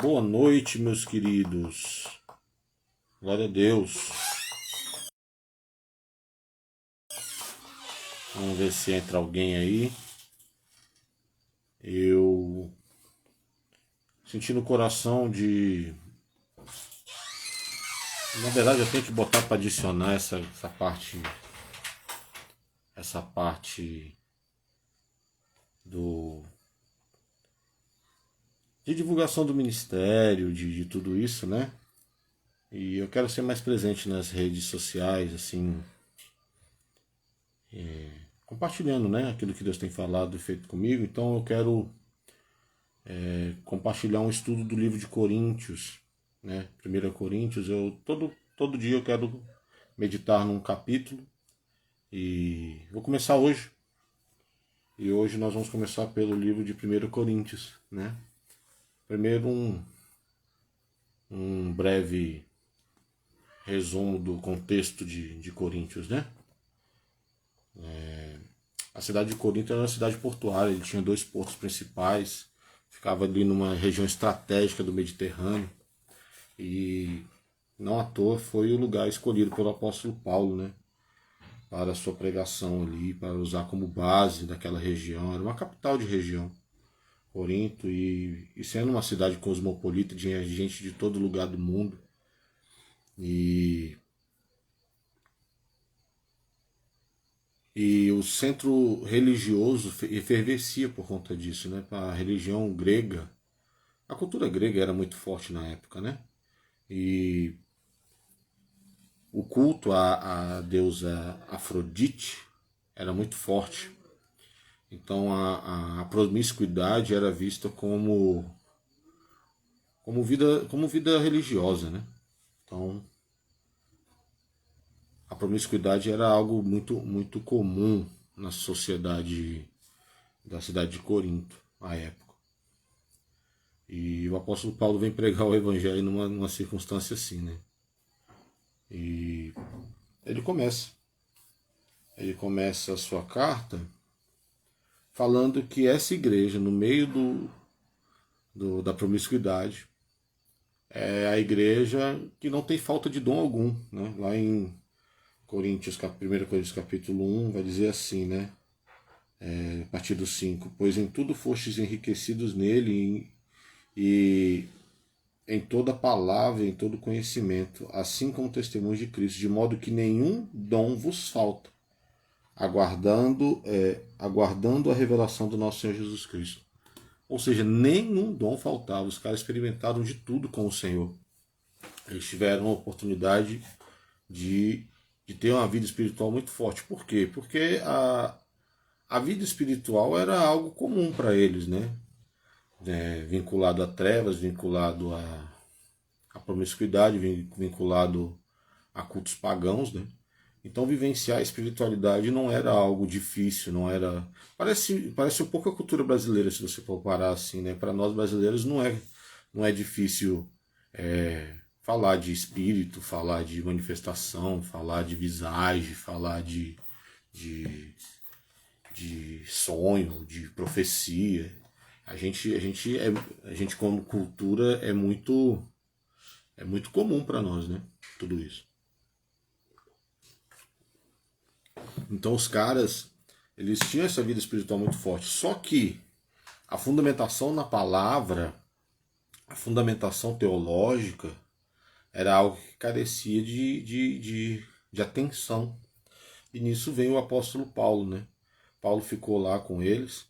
Boa noite, meus queridos. Glória a Deus. Vamos ver se entra alguém aí. Eu senti no coração de... Na verdade, eu tenho que botar para adicionar essa parte de divulgação do ministério, de tudo isso, né? E eu quero ser mais presente nas redes sociais, assim, compartilhando, né, aquilo que Deus tem falado e feito comigo. Então eu quero compartilhar um estudo do livro de Coríntios, né? 1 Coríntios, todo dia eu quero meditar num capítulo e vou começar hoje. E hoje nós vamos começar pelo livro de 1 Coríntios, né? Primeiro um breve resumo do contexto de Coríntios, né? A cidade de Corinto era uma cidade portuária, ele tinha 2 portos principais, ficava ali numa região estratégica do Mediterrâneo e não à toa foi o lugar escolhido pelo apóstolo Paulo, né? Para a sua pregação ali, para usar como base daquela região, era uma capital de região, Corinto, e sendo uma cidade cosmopolita, tinha gente de todo lugar do mundo, e o centro religioso efervescia por conta disso, né? A religião grega, a cultura grega era muito forte na época, né? E o culto à deusa Afrodite era muito forte. Então a promiscuidade era vista como vida religiosa, né? Então a promiscuidade era algo muito comum na sociedade da cidade de Corinto à época. E o apóstolo Paulo vem pregar o evangelho numa circunstância assim, né? E ele começa a sua carta falando que essa igreja, no meio da promiscuidade, é a igreja que não tem falta de dom algum, né? Lá em 1 Coríntios capítulo 1 vai dizer assim, né? A partir do 5: pois em tudo fostes enriquecidos nele e em toda palavra, em todo conhecimento, assim como testemunhos de Cristo, de modo que nenhum dom vos falta, aguardando a revelação do nosso Senhor Jesus Cristo. Ou seja, nenhum dom faltava. Os caras experimentaram de tudo com o Senhor. Eles tiveram a oportunidade de ter uma vida espiritual muito forte. Por quê? Porque a vida espiritual era algo comum para eles, né? Vinculado a trevas, vinculado a promiscuidade, vinculado a cultos pagãos, né? Então vivenciar a espiritualidade não era algo difícil, não era... Parece um pouco a cultura brasileira, se você for parar assim, né? Para nós brasileiros não é difícil falar de espírito, falar de manifestação, falar de visagem, falar de sonho, de profecia. A gente como cultura é muito comum para nós, né? Tudo isso. Então os caras, eles tinham essa vida espiritual muito forte. Só que a fundamentação na palavra, a fundamentação teológica, era algo que carecia de atenção. E nisso vem o apóstolo Paulo, né? Paulo ficou lá com eles,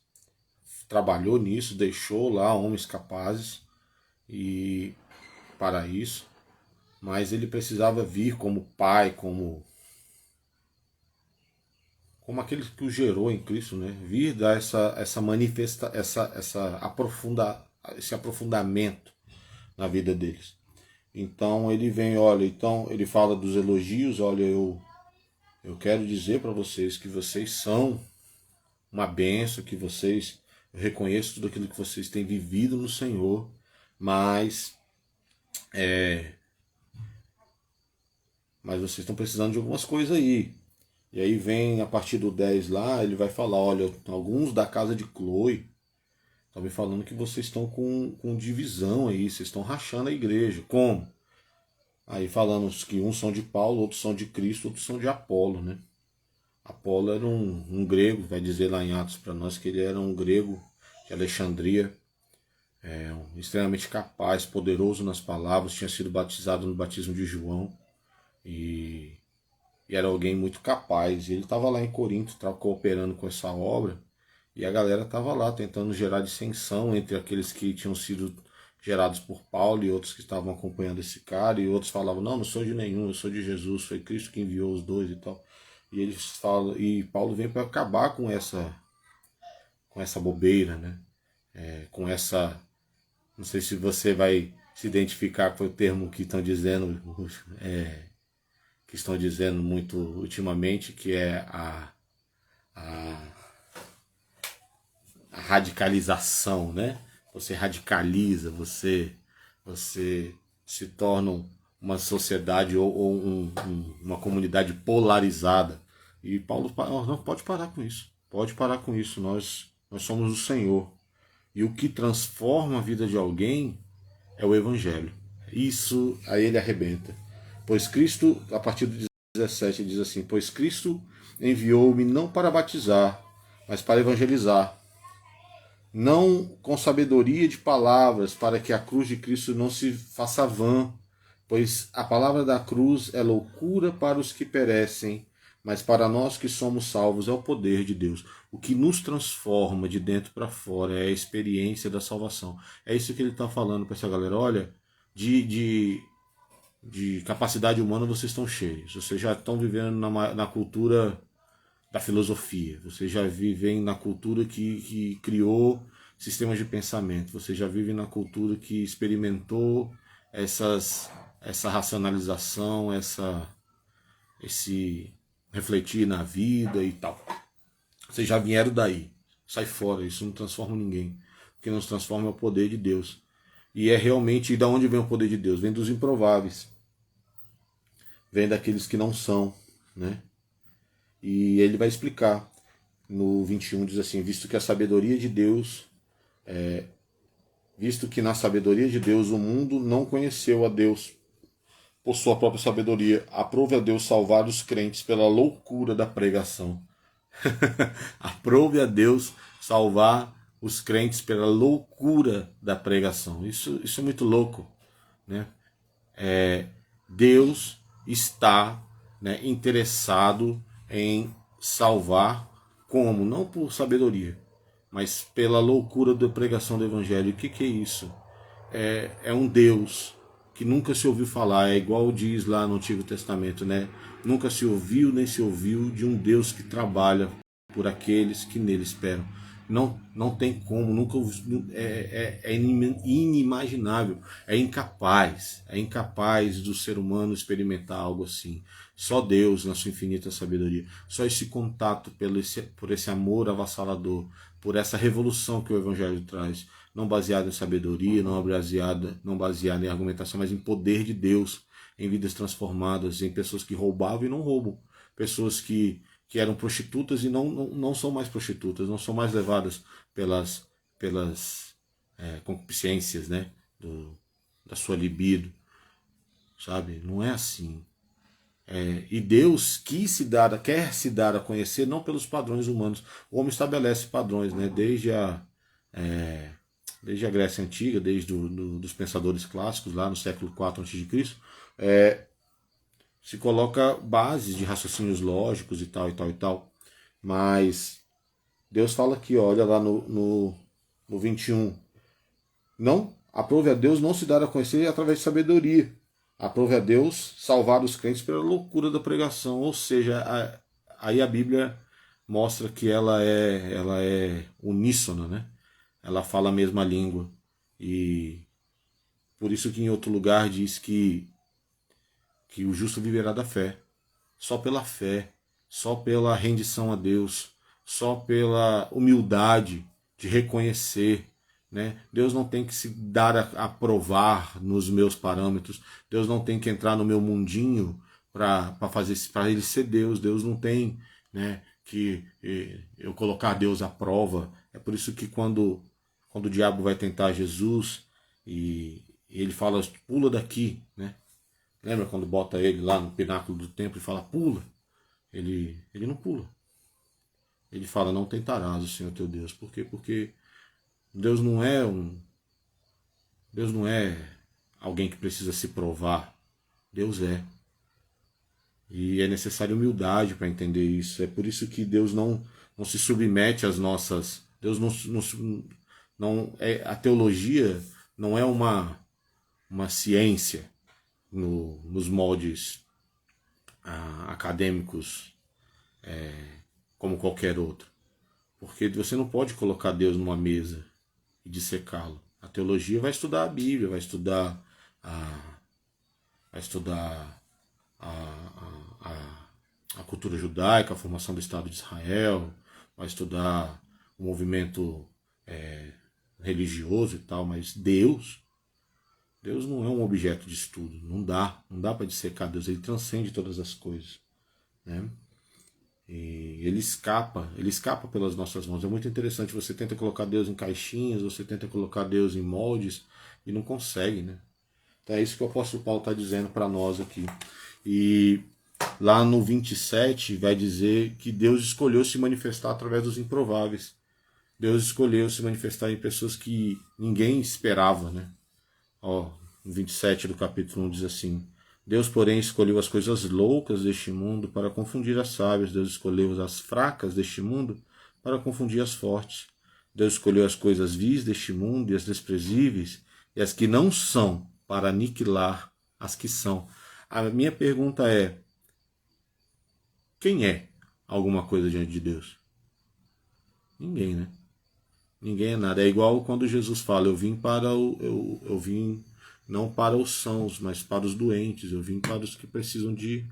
trabalhou nisso, deixou lá homens capazes e para isso, mas ele precisava vir como pai, como aquele que o gerou em Cristo, né? Vir dar esse aprofundamento na vida deles. Então ele vem, então ele fala dos elogios, eu quero dizer para vocês que vocês são uma bênção, que eu reconheço tudo aquilo que vocês têm vivido no Senhor, mas vocês estão precisando de algumas coisas aí. E aí vem, a partir do 10 lá, ele vai falar, alguns da casa de Chloe Está me falando que vocês estão com divisão aí, vocês estão rachando a igreja. Como? Aí falando que uns são de Paulo, outros são de Cristo, outros são de Apolo, né? Apolo era um grego, vai dizer lá em Atos para nós que ele era um grego de Alexandria, extremamente capaz, poderoso nas palavras, tinha sido batizado no batismo de João e era alguém muito capaz. E ele estava lá em Corinto, cooperando com essa obra, e a galera estava lá tentando gerar dissensão entre aqueles que tinham sido gerados por Paulo e outros que estavam acompanhando esse cara, e outros falavam, não, não sou de nenhum, eu sou de Jesus, foi Cristo que enviou os dois e tal. E eles falam, e Paulo vem para acabar com essa bobeira, né? Com essa, não sei se você vai se identificar com o termo que estão dizendo, que estão dizendo muito ultimamente, que é a radicalização, né? Você radicaliza, você se torna uma sociedade ou uma comunidade polarizada. E Paulo não pode parar com isso. Pode parar com isso. Nós somos o Senhor. E o que transforma a vida de alguém é o Evangelho. Isso aí ele arrebenta. Pois Cristo, a partir do 17, diz assim: pois Cristo enviou-me não para batizar, mas para evangelizar, não com sabedoria de palavras, para que a cruz de Cristo não se faça vã, pois a palavra da cruz é loucura para os que perecem, mas para nós que somos salvos é o poder de Deus. O que nos transforma de dentro para fora é a experiência da salvação. É isso que ele está falando para essa galera. Olha, de capacidade humana vocês estão cheios. Vocês já estão vivendo na cultura da filosofia. Vocês já vivem na cultura que criou sistemas de pensamento. Vocês já vivem na cultura que experimentou essa racionalização, esse refletir na vida e tal. Vocês já vieram daí. Sai fora, isso não transforma ninguém. O que nos transforma é o poder de Deus. E é realmente, e da onde vem o poder de Deus? Vem dos improváveis. Vem daqueles que não são, né? E ele vai explicar. No 21 diz assim: visto que a sabedoria de Deus, visto que na sabedoria de Deus o mundo não conheceu a Deus por sua própria sabedoria, aprove a Deus salvar os crentes pela loucura da pregação. Aprove a Deus salvar os crentes pela loucura da pregação. Isso é muito louco, né? Deus está, né, interessado em salvar como? Não por sabedoria, mas pela loucura da pregação do Evangelho. O que é isso? É um Deus que nunca se ouviu falar, é igual diz lá no Antigo Testamento, né? Nunca se ouviu nem se ouviu de um Deus que trabalha por aqueles que nele esperam. Não tem como, nunca é inimaginável, é incapaz do ser humano experimentar algo assim. Só Deus, na sua infinita sabedoria, só esse contato por esse amor avassalador, por essa revolução que o Evangelho traz, não baseada em sabedoria, não baseada em argumentação, mas em poder de Deus, em vidas transformadas, em pessoas que roubavam e não roubam, pessoas que eram prostitutas e não são mais prostitutas, não são mais levadas pelas concupiscências, né, da sua libido, sabe? Não é assim. E Deus quer se dar a conhecer não pelos padrões humanos. O homem estabelece padrões, né, desde a Grécia Antiga, desde dos pensadores clássicos, lá no século IV a.C., se coloca bases de raciocínios lógicos e tal, e tal, e tal. Mas Deus fala aqui, olha lá no 21. Não, aprove a Deus não se dar a conhecer através de sabedoria. Aprove a Deus salvar os crentes pela loucura da pregação. Ou seja, aí a Bíblia mostra que ela é uníssona, né? Ela fala a mesma língua. E por isso que em outro lugar diz que o justo viverá da fé. Só pela fé, só pela rendição a Deus, só pela humildade de reconhecer, né? Deus não tem que se dar a provar nos meus parâmetros. Deus não tem que entrar no meu mundinho para ele ser Deus. Deus não tem, né, que eu colocar Deus à prova. É por isso que quando quando o diabo vai tentar Jesus e ele fala, pula daqui, né? Lembra quando bota ele lá no pináculo do templo e fala, pula? Ele não pula. Ele fala, não tentarás o Senhor teu Deus. Por quê? Porque Deus não é alguém que precisa se provar. Deus é. E é necessária humildade para entender isso. É por isso que Deus não se submete às nossas... Deus não é, a teologia não é uma ciência nos moldes acadêmicos como qualquer outro. Porque você não pode colocar Deus numa mesa e dissecá-lo. A teologia vai estudar a Bíblia, vai estudar a cultura judaica, a formação do Estado de Israel, vai estudar o movimento religioso e tal, mas Deus não é um objeto de estudo, não dá para dissecar Deus, ele transcende todas as coisas, né? E ele escapa pelas nossas mãos. É muito interessante, você tenta colocar Deus em caixinhas, você tenta colocar Deus em moldes e não consegue, né? Então é isso que o apóstolo Paulo está dizendo para nós aqui. E lá no 27 vai dizer que Deus escolheu se manifestar através dos improváveis. Deus escolheu se manifestar em pessoas que ninguém esperava, né? Ó, no 27 do capítulo 1 diz assim: Deus, porém, escolheu as coisas loucas deste mundo para confundir as sábias. Deus escolheu as fracas deste mundo para confundir as fortes. Deus escolheu as coisas vis deste mundo e as desprezíveis e as que não são para aniquilar as que são. A minha pergunta é: quem é alguma coisa diante de Deus? Ninguém, né? Ninguém é nada. É igual quando Jesus fala, eu vim não para os sãos, mas para os doentes. Eu vim para os que precisam de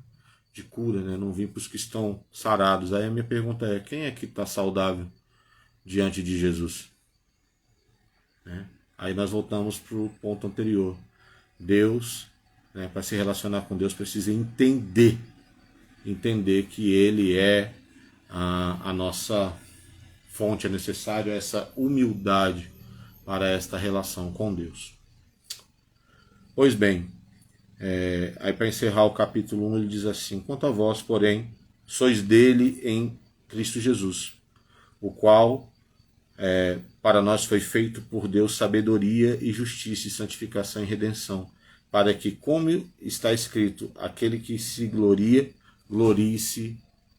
cura, né? Não vim para os que estão sarados. Aí a minha pergunta é, quem é que está saudável diante de Jesus? Né? Aí nós voltamos para o ponto anterior. Deus, né, para se relacionar com Deus, precisa entender que Ele é a nossa fonte. É necessário essa humildade para esta relação com Deus. Pois bem, aí para encerrar o capítulo 1 ele diz assim: quanto a vós, porém, sois dele em Cristo Jesus, o qual para nós foi feito por Deus sabedoria e justiça e santificação e redenção, para que, como está escrito, aquele que se gloria, glorie-se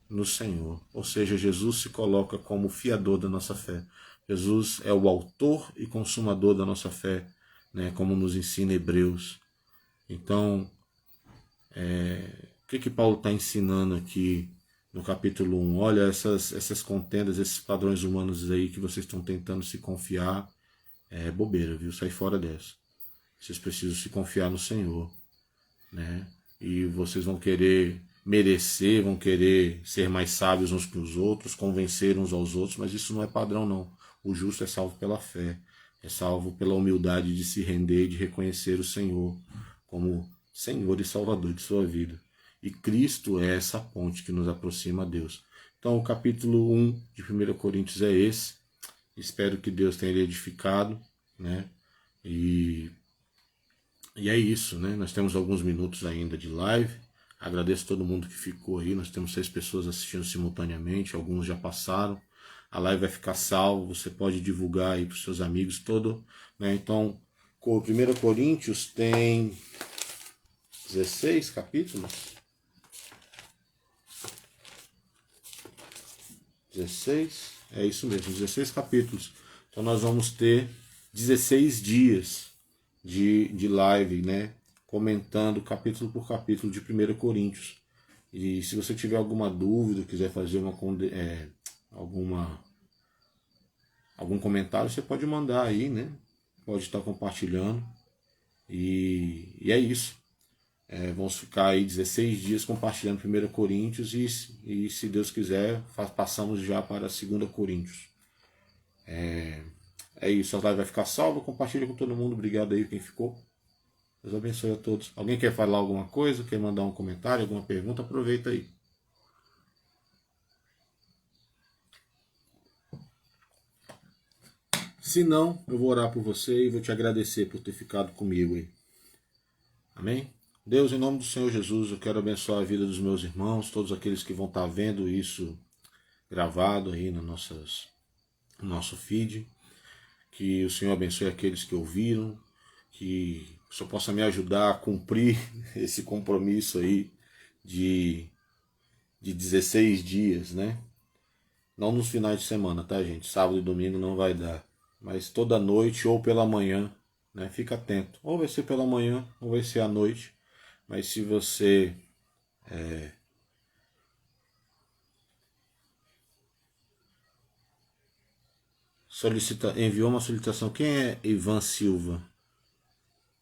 no Senhor. Ou seja, Jesus se coloca como fiador da nossa fé. Jesus é o autor e consumador da nossa fé, né, como nos ensina Hebreus. Então, o que Paulo está ensinando aqui no capítulo 1? Olha, essas contendas, esses padrões humanos aí que vocês estão tentando se confiar, é bobeira, viu? Sai fora dessa. Vocês precisam se confiar no Senhor, né? E vocês vão querer merecer, vão querer ser mais sábios uns que os outros, convencer uns aos outros, mas isso não é padrão, não. O justo é salvo pela fé, é salvo pela humildade de se render e de reconhecer o Senhor como Senhor e Salvador de sua vida. E Cristo é essa ponte que nos aproxima a Deus. Então o capítulo 1 de 1 Coríntios é esse. Espero que Deus tenha edificado, né? E é isso, né? Nós temos alguns minutos ainda de live. Agradeço a todo mundo que ficou aí. Nós temos 6 pessoas assistindo simultaneamente, alguns já passaram. A live vai ficar salva, você pode divulgar aí para os seus amigos todo, né? Então, 1 Coríntios tem 16 capítulos. 16, é isso mesmo, 16 capítulos. Então nós vamos ter 16 dias de live, né? Comentando capítulo por capítulo de 1 Coríntios. E se você tiver alguma dúvida, quiser fazer algum comentário, você pode mandar aí, né? Pode estar compartilhando. E é isso. Vamos ficar aí 16 dias compartilhando 1 Coríntios e se Deus quiser, passamos já para 2 Coríntios. É isso, a live vai ficar salva, compartilha com todo mundo, obrigado aí quem ficou. Deus abençoe a todos. Alguém quer falar alguma coisa, quer mandar um comentário, alguma pergunta, aproveita aí. Se não, eu vou orar por você e vou te agradecer por ter ficado comigo aí. Amém? Deus, em nome do Senhor Jesus, eu quero abençoar a vida dos meus irmãos, todos aqueles que vão estar vendo isso gravado aí no nosso feed. Que o Senhor abençoe aqueles que ouviram, que o Senhor possa me ajudar a cumprir esse compromisso aí de 16 dias, né? Não nos finais de semana, tá, gente? Sábado e domingo não vai dar. Mas toda noite ou pela manhã, né? Fica atento. Ou vai ser pela manhã, ou vai ser à noite. Mas se você enviou uma solicitação, quem é Ivan Silva?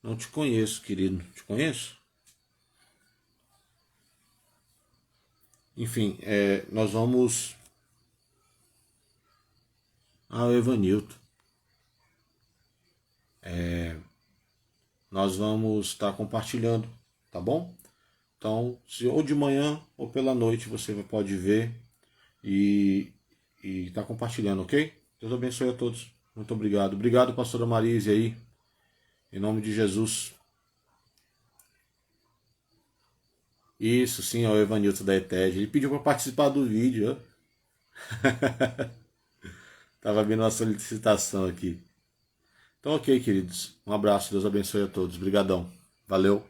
Não te conheço, querido. Te conheço? Enfim, nós vamos. Ah, o Evanilton. Nós vamos estar compartilhando, tá bom? Então, se ou de manhã ou pela noite você pode ver e tá compartilhando, ok? Deus abençoe a todos. Muito obrigado. Obrigado, pastora Marise aí. Em nome de Jesus. Isso, sim, é o Evanilton da ETED. Ele pediu para participar do vídeo, ó. Tava vendo uma solicitação aqui. Então, ok, queridos. Um abraço. Deus abençoe a todos. Obrigadão. Valeu.